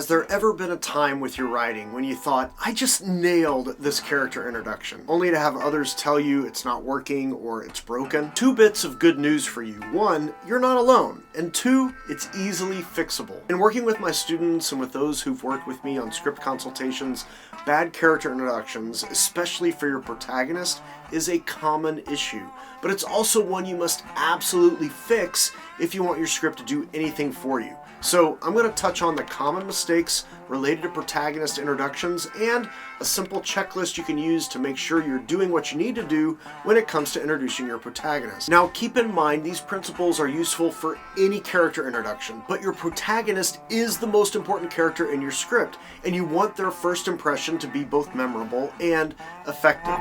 Has there ever been a time with your writing when you thought, I just nailed this character introduction, only to have others tell you it's not working or it's broken? Two bits of good news for you. One, you're not alone. And two, it's easily fixable. In working with my students and with those who've worked with me on script consultations, bad character introductions, especially for your protagonist, is a common issue. But it's also one you must absolutely fix if you want your script to do anything for you. So I'm going to touch on the common mistakes related to protagonist introductions and a simple checklist you can use to make sure you're doing what you need to do when it comes to introducing your protagonist. Now keep in mind these principles are useful for any character introduction, but your protagonist is the most important character in your script, and you want their first impression to be both memorable and effective.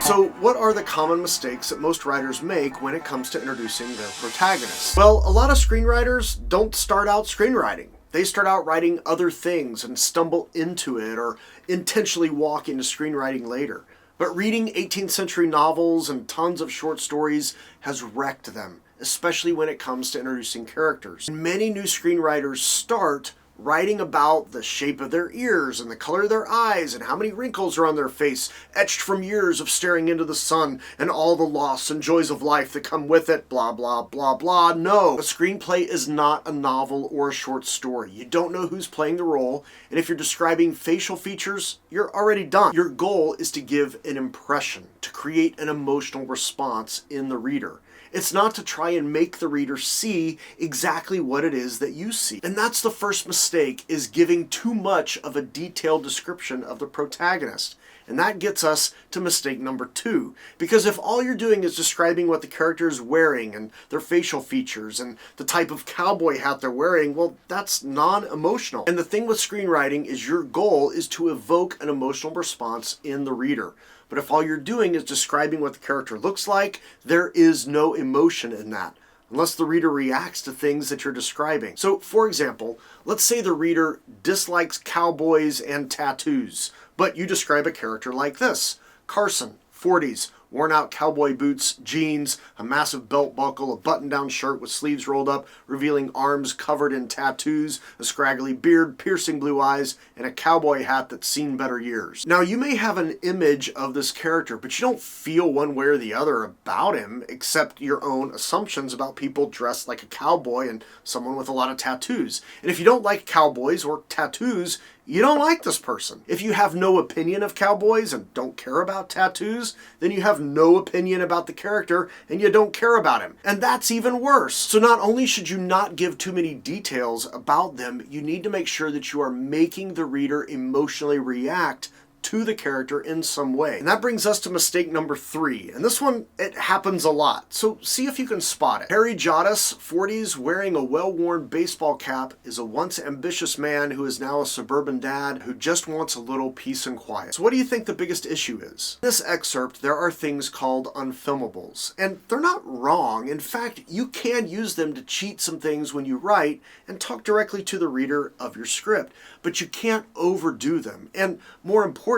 So what are the common mistakes that most writers make when it comes to introducing their protagonist? Well, a lot of screenwriters don't start out screenwriting. They start out writing other things and stumble into it or intentionally walk into screenwriting later. But reading 18th century novels and tons of short stories has wrecked them, especially when it comes to introducing characters. Many new screenwriters start writing about the shape of their ears and the color of their eyes and how many wrinkles are on their face, etched from years of staring into the sun and all the loss and joys of life that come with it, blah, blah, blah, blah. No, a screenplay is not a novel or a short story. You don't know who's playing the role, and if you're describing facial features, you're already done. Your goal is to give an impression, to create an emotional response in the reader. It's not to try and make the reader see exactly what it is that you see. And that's the first mistake, is giving too much of a detailed description of the protagonist. And that gets us to mistake number 2. Because if all you're doing is describing what the character is wearing and their facial features and the type of cowboy hat they're wearing, well, that's non-emotional. And the thing with screenwriting is your goal is to evoke an emotional response in the reader. But if all you're doing is describing what the character looks like, there is no emotion in that, unless the reader reacts to things that you're describing. So, for example, let's say the reader dislikes cowboys and tattoos, but you describe a character like this: Carson, 40s, worn out cowboy boots, jeans, a massive belt buckle, a button-down shirt with sleeves rolled up, revealing arms covered in tattoos, a scraggly beard, piercing blue eyes, and a cowboy hat that's seen better years. Now, you may have an image of this character, but you don't feel one way or the other about him, except your own assumptions about people dressed like a cowboy and someone with a lot of tattoos. And if you don't like cowboys or tattoos, you don't like this person. If you have no opinion of cowboys and don't care about tattoos, then you have no opinion about the character and you don't care about him. And that's even worse. So not only should you not give too many details about them, you need to make sure that you are making the reader emotionally react to the character in some way. And that brings us to mistake number 3. And this one, it happens a lot. So see if you can spot it. Harry Jodis, 40s, wearing a well-worn baseball cap, is a once ambitious man who is now a suburban dad who just wants a little peace and quiet. So what do you think the biggest issue is? In this excerpt, there are things called unfilmables. And they're not wrong. In fact, you can use them to cheat some things when you write and talk directly to the reader of your script. But you can't overdo them. And more importantly,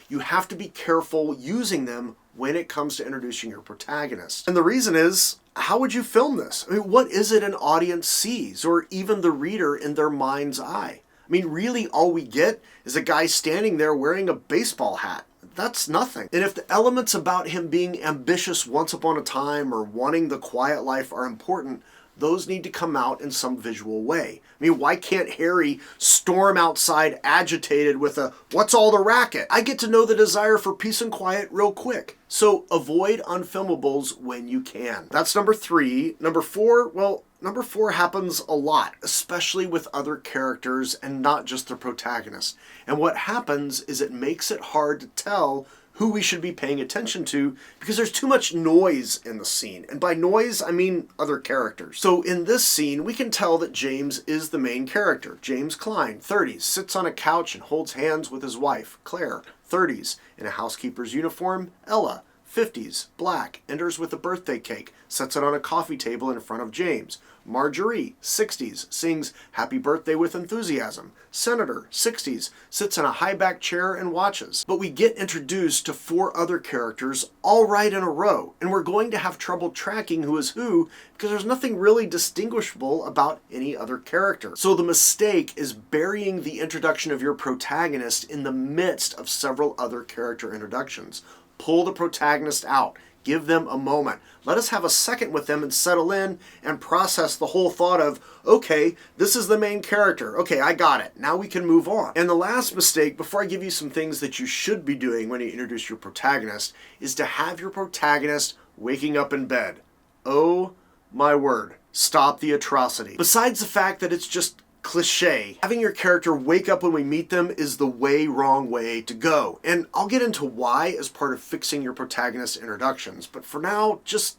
you have to be careful using them when it comes to introducing your protagonist. And the reason is, how would you film this? I mean, what is it an audience sees, or even the reader in their mind's eye? I mean, really all we get is a guy standing there wearing a baseball hat. That's nothing. And if the elements about him being ambitious once upon a time or wanting the quiet life are important, those need to come out in some visual way. I mean, why can't Harry storm outside agitated with a, "What's all the racket?" I get to know the desire for peace and quiet real quick. So avoid unfilmables when you can. That's number 3. Number 4, well, number 4 happens a lot, especially with other characters and not just the protagonist. And what happens is it makes it hard to tell who we should be paying attention to because there's too much noise in the scene. And by noise, I mean other characters. So in this scene, we can tell that James is the main character. James Klein, 30s, sits on a couch and holds hands with his wife, Claire, 30s, in a housekeeper's uniform. Ella, 50s, black, enters with a birthday cake, sets it on a coffee table in front of James. Marjorie, 60s, sings Happy Birthday with enthusiasm. Senator, 60s, sits in a high-back chair and watches. But we get introduced to 4 other characters all right in a row, and we're going to have trouble tracking who is who because there's nothing really distinguishable about any other character. So the mistake is burying the introduction of your protagonist in the midst of several other character introductions. Pull the protagonist out. Give them a moment. Let us have a second with them and settle in and process the whole thought of, okay, this is the main character. Okay, I got it. Now we can move on. And the last mistake, before I give you some things that you should be doing when you introduce your protagonist, is to have your protagonist waking up in bed. Oh my word. Stop the atrocity. Besides the fact that it's just cliche, having your character wake up when we meet them is the wrong way to go. And I'll get into why as part of fixing your protagonist introductions. But for now, just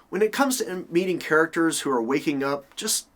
when it comes to meeting characters who are waking up, just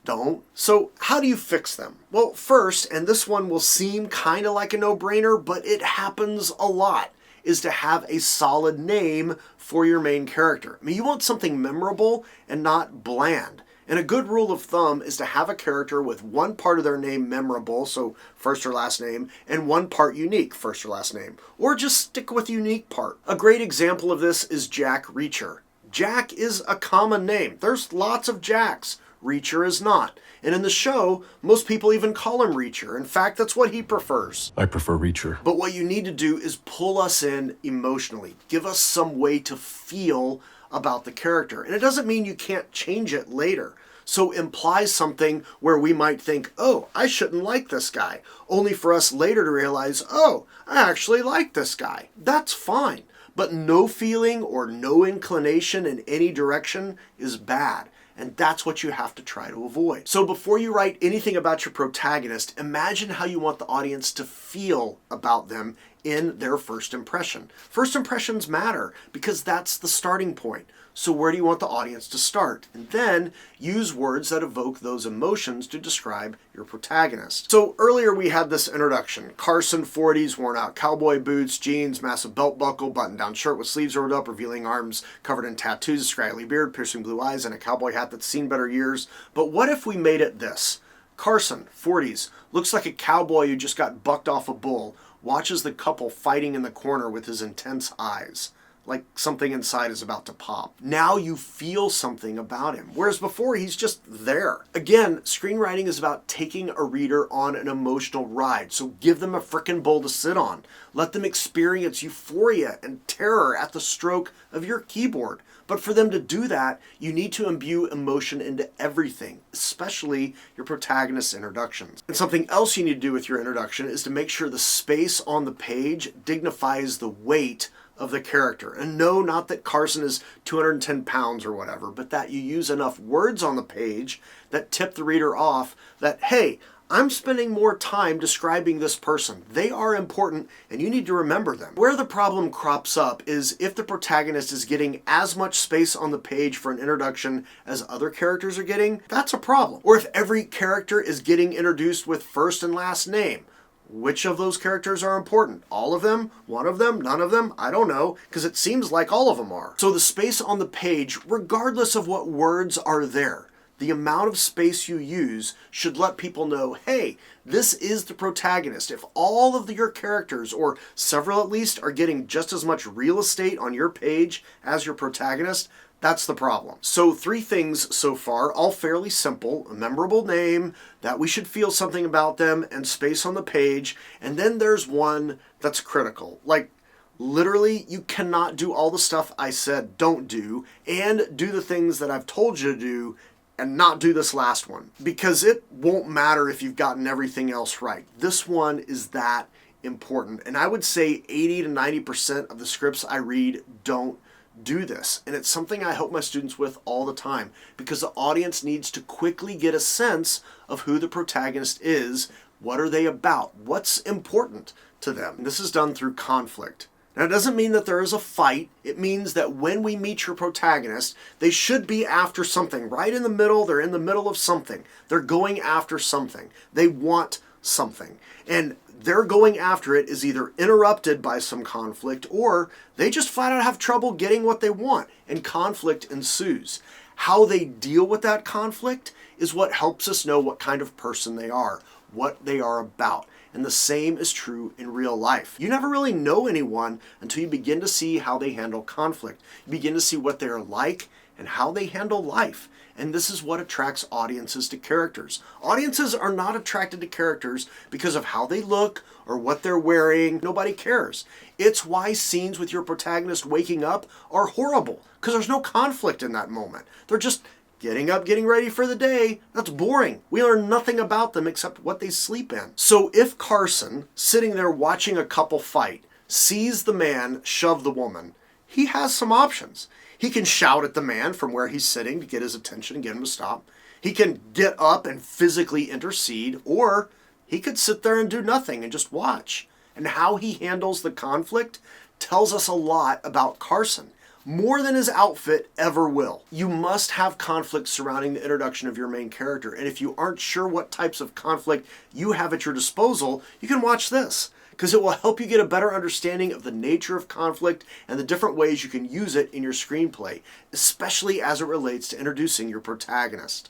don't. So how do you fix them? Well, first, and this one will seem kind of like a no-brainer, but it happens a lot, is to have a solid name for your main character. I mean, you want something memorable and not bland. And a good rule of thumb is to have a character with one part of their name memorable, so first or last name, and one part unique, first or last name. Or just stick with the unique part. A great example of this is Jack Reacher. Jack is a common name. There's lots of Jacks. Reacher is not. And in the show, most people even call him Reacher. In fact, that's what he prefers. I prefer Reacher. But what you need to do is pull us in emotionally. Give us some way to feel about the character. And it doesn't mean you can't change it later. So imply something where we might think, oh, I shouldn't like this guy, only for us later to realize, oh, I actually like this guy. That's fine. But no feeling or no inclination in any direction is bad. And that's what you have to try to avoid. So before you write anything about your protagonist, imagine how you want the audience to feel about them in their first impression. First impressions matter because that's the starting point. So where do you want the audience to start? And then use words that evoke those emotions to describe your protagonist. So earlier we had this introduction. Carson, 40s, worn out cowboy boots, jeans, massive belt buckle, button-down shirt with sleeves rolled up, revealing arms covered in tattoos, a scraggly beard, piercing blue eyes, and a cowboy hat that's seen better years. But what if we made it this? Carson, 40s, looks like a cowboy who just got bucked off a bull, watches the couple fighting in the corner with his intense eyes, like something inside is about to pop. Now you feel something about him, whereas before he's just there. Again, screenwriting is about taking a reader on an emotional ride, so give them a frickin' bowl to sit on. Let them experience euphoria and terror at the stroke of your keyboard. But for them to do that, you need to imbue emotion into everything, especially your protagonist's introductions. And something else you need to do with your introduction is to make sure the space on the page dignifies the weight of the character. And no, not that Carson is 210 pounds or whatever, but that you use enough words on the page that tip the reader off that, hey, I'm spending more time describing this person. They are important and you need to remember them. Where the problem crops up is if the protagonist is getting as much space on the page for an introduction as other characters are getting, that's a problem. Or if every character is getting introduced with first and last name. Which of those characters are important? All of them? One of them? None of them? I don't know, because it seems like all of them are. So the space on the page, regardless of what words are there, the amount of space you use should let people know, hey, this is the protagonist. If all of your characters, or several at least, are getting just as much real estate on your page as your protagonist, that's the problem. So 3 things so far, all fairly simple: a memorable name, that we should feel something about them, and space on the page. And then there's one that's critical. Like, literally, you cannot do all the stuff I said don't do, and do the things that I've told you to do, and not do this last one. Because it won't matter if you've gotten everything else right. This one is that important. And I would say 80 to 90% of the scripts I read don't do this. And it's something I help my students with all the time, because the audience needs to quickly get a sense of who the protagonist is, what are they about, what's important to them. And this is done through conflict. Now, it doesn't mean that there is a fight. It means that when we meet your protagonist, they should be after something. Right in the middle, they're in the middle of something. They're going after something. They want something. And their going after it is either interrupted by some conflict or they just flat out have trouble getting what they want and conflict ensues. How they deal with that conflict is what helps us know what kind of person they are, what they are about. And the same is true in real life. You never really know anyone until you begin to see how they handle conflict. You begin to see what they're like and how they handle life. And this is what attracts audiences to characters. Audiences are not attracted to characters because of how they look or what they're wearing. Nobody cares. It's why scenes with your protagonist waking up are horrible, because there's no conflict in that moment. They're just getting up, getting ready for the day. That's boring. We learn nothing about them except what they sleep in. So if Carson, sitting there watching a couple fight, sees the man shove the woman, he has some options. He can shout at the man from where he's sitting to get his attention and get him to stop. He can get up and physically intercede, or he could sit there and do nothing and just watch. And how he handles the conflict tells us a lot about Carson, more than his outfit ever will. You must have conflict surrounding the introduction of your main character, and if you aren't sure what types of conflict you have at your disposal, you can watch this, because it will help you get a better understanding of the nature of conflict and the different ways you can use it in your screenplay, especially as it relates to introducing your protagonist.